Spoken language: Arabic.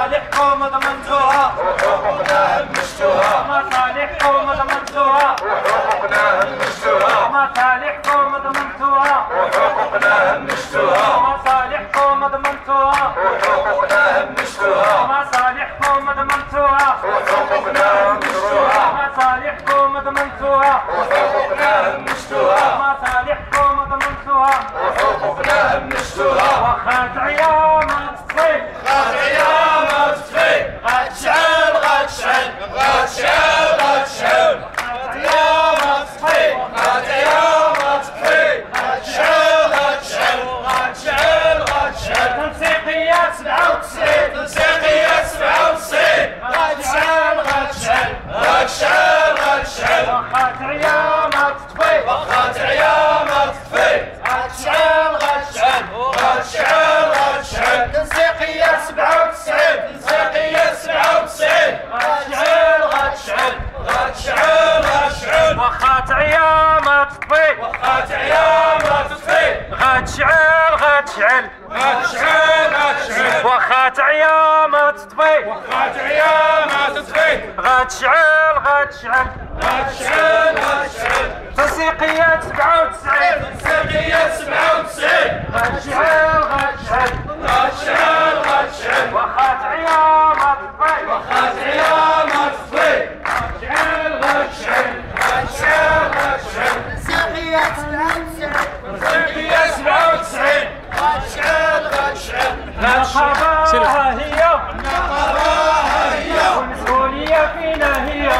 مصالحكم ضمنتوها وحقوقنا همشتوها مصالحكم ضمنتوها وحقوقنا همشتوها مصالحكم ضمنتوها وحقوقنا همشتوها مصالحكم ضمنتوها وحقوقنا همشتوها مصالحكم ضمنتوها وحقوقنا همشتوها مصالحكم ضمنتوها وحقوقنا همشتوها مصالحكم ضمنتوها وحقوقنا همشتوها وخات عيامات تصيب غات عيامات تطفي غتشعل غتشعل غتشعل غتشعل غات عيامات تطفي غات عيامات تطفي غتشعل غتشعل غتشعل غتشعل تنسيقيات 97 تنسيقية 97 غتشعل غتشعل غتشعل غتشعل وخات عيامات تصيب وخات عيامات تطفي غتشعل غتشعل غتشعل غتشعل تنسيقية 97 تنسيقية 97 غتشعل غتشعل غتشعل غتشعل وخات عيامات تصيب وخات عيامات تطفي غتشعل غتشعل غتشعل غتشعل وخات عيامات تصيب غات عيامات تطفي غتشعل غتشعل غتشعل غتشعل تنسيقيات 97 تنسيقية 97 غتشعل غتشعل غتشعل غتشعل وخات عيامات تصيب وخات عيامات تطفي غتشعل غتشعل غتشعل غتشعل تنسيقية 97 تنسيقية 97 غتشعل غتشعل القضاء